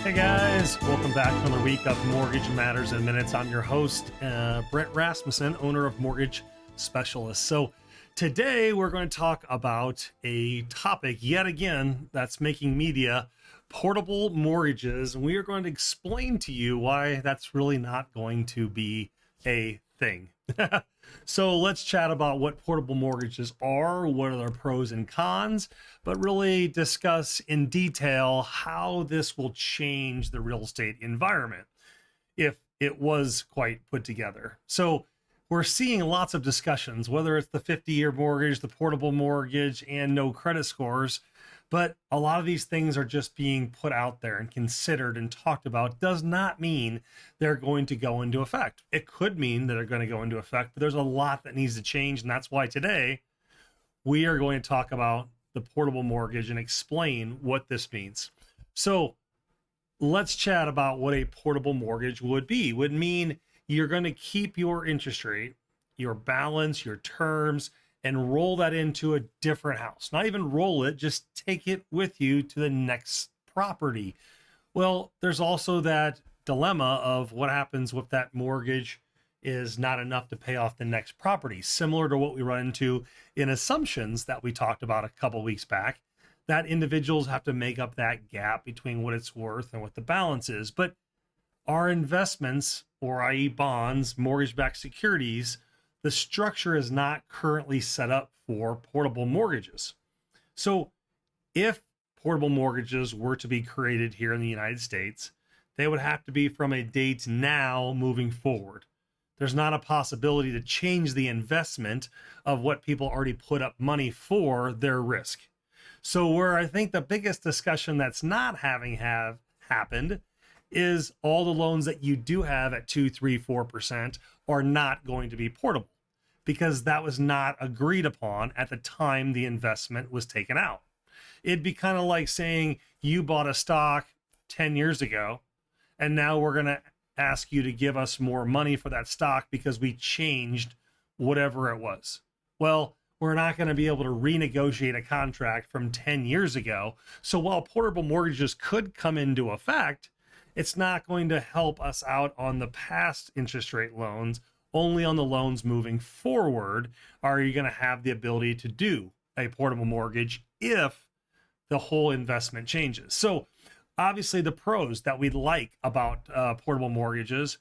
Hey guys, welcome back to another week of Mortgage Matters in Minutes. I'm your host, Brent Rasmussen, owner of Mortgage Specialist. So today we're going to talk about a topic yet again that's making media, portable mortgages. And we are going to explain to you why that's really not going to be a thing. So let's chat about what portable mortgages are, what are their pros and cons, but really discuss in detail how this will change the real estate environment if it was quite put together. So we're seeing lots of discussions, whether it's the 50-year mortgage, the portable mortgage, and no credit scores. But a lot of these things are just being put out there and considered and talked about. Does not mean they're going to go into effect. It could mean that they're going to go into effect, but there's a lot that needs to change. And that's why today we are going to talk about the portable mortgage and explain what this means. So let's chat about what a portable mortgage would be. Would mean you're going to keep your interest rate, your balance, your terms, and roll that into a different house. Not even roll it, just take it with you to the next property. Well, there's also that dilemma of what happens if that mortgage is not enough to pay off the next property, similar to what we run into in assumptions that we talked about a couple weeks back, that individuals have to make up that gap between what it's worth and what the balance is. But our investments, or i.e. bonds, mortgage-backed securities, the structure is not currently set up for portable mortgages. So if portable mortgages were to be created here in the United States, they would have to be from a date now moving forward. There's not a possibility to change the investment of what people already put up money for their risk. So where I think the biggest discussion that's not have happened is all the loans that you do have at 2, 3, 4% are not going to be portable, because that was not agreed upon at the time the investment was taken out. It'd be kind of like saying you bought a stock 10 years ago, and now we're going to ask you to give us more money for that stock because we changed whatever it was. Well, we're not going to be able to renegotiate a contract from 10 years ago. So while portable mortgages could come into effect, it's not going to help us out on the past interest rate loans. Only on the loans moving forward are you going to have the ability to do a portable mortgage if the whole investment changes. So obviously the pros that we like about portable mortgages,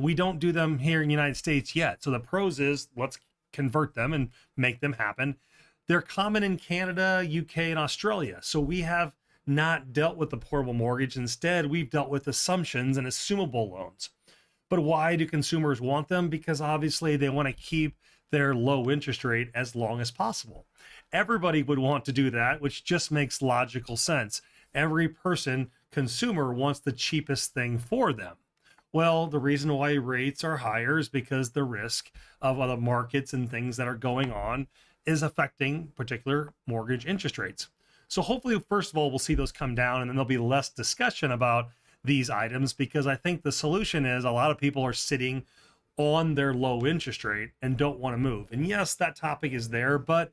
we don't do them here in the United States yet. So the pros is let's convert them and make them happen. They're common in Canada, UK, and Australia. So we have not dealt with the portable mortgage. Instead, we've dealt with assumptions and assumable loans. But why do consumers want them? Because obviously they want to keep their low interest rate as long as possible. Everybody would want to do that, which just makes logical sense. Every consumer wants the cheapest thing for them. Well, the reason why rates are higher is because the risk of other markets and things that are going on is affecting particular mortgage interest rates. So hopefully, first of all, we'll see those come down, and then there'll be less discussion about these items, because I think the solution is a lot of people are sitting on their low interest rate and don't want to move. And yes, that topic is there, but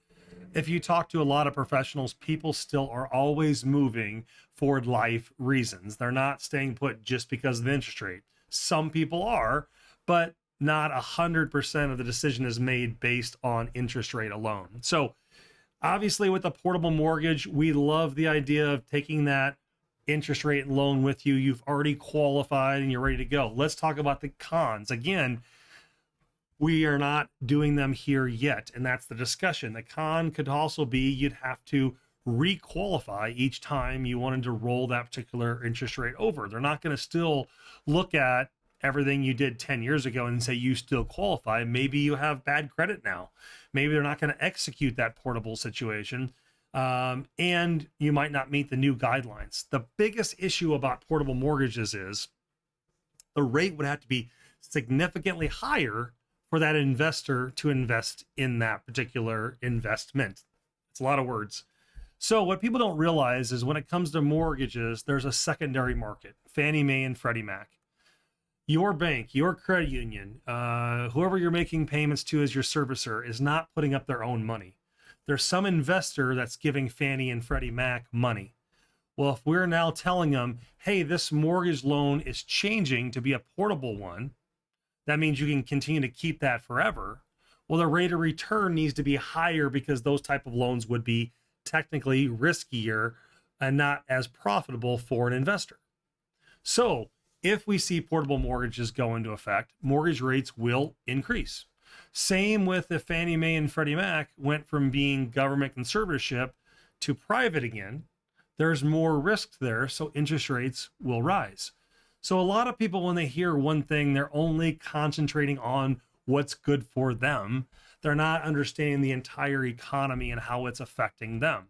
if you talk to a lot of professionals, people still are always moving for life reasons. They're not staying put just because of the interest rate. Some people are, but not 100% of the decision is made based on interest rate alone. So obviously with a portable mortgage, we love the idea of taking that interest rate loan with you. You've already qualified and you're ready to go. Let's talk about the cons. Again, we are not doing them here yet, and that's the discussion. The con could also be you'd have to re-qualify each time you wanted to roll that particular interest rate over. They're not going to still look at everything you did 10 years ago and say you still qualify. Maybe you have bad credit now. Maybe they're not going to execute that portable situation. And you might not meet the new guidelines. The biggest issue about portable mortgages is the rate would have to be significantly higher for that investor to invest in that particular investment. It's a lot of words. So what people don't realize is when it comes to mortgages, there's a secondary market, Fannie Mae and Freddie Mac. Your bank, your credit union, whoever you're making payments to as your servicer is not putting up their own money. There's some investor that's giving Fannie and Freddie Mac money. Well, if we're now telling them, hey, this mortgage loan is changing to be a portable one, that means you can continue to keep that forever. Well, the rate of return needs to be higher because those type of loans would be technically riskier and not as profitable for an investor. So if we see portable mortgages go into effect, mortgage rates will increase. Same with if Fannie Mae and Freddie Mac went from being government conservatorship to private again. There's more risk there, so interest rates will rise. So a lot of people, when they hear one thing, they're only concentrating on what's good for them. They're not understanding the entire economy and how it's affecting them.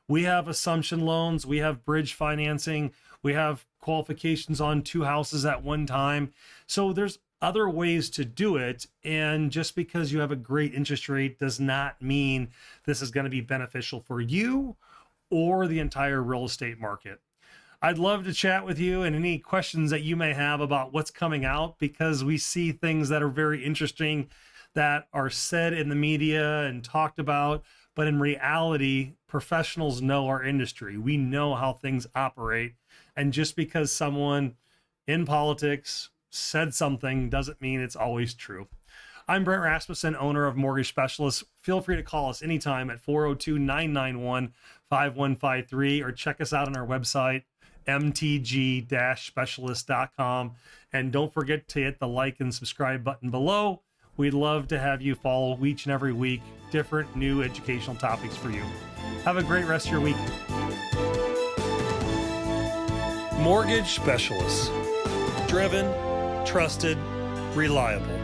We have assumption loans, we have bridge financing, we have qualifications on 2 houses at one time. So there's other ways to do it. And just because you have a great interest rate does not mean this is going to be beneficial for you or the entire real estate market. I'd love to chat with you and any questions that you may have about what's coming out, because we see things that are very interesting that are said in the media and talked about, but in reality, professionals know our industry. We know how things operate. And just because someone in politics said something doesn't mean it's always true. I'm Brent Rasmussen, owner of Mortgage Specialists. Feel free to call us anytime at 402-991-5153 or check us out on our website, mtg-specialist.com. And don't forget to hit the like and subscribe button below. We'd love to have you follow each and every week different new educational topics for you. Have a great rest of your week. Mortgage Specialists. Driven, trusted, reliable.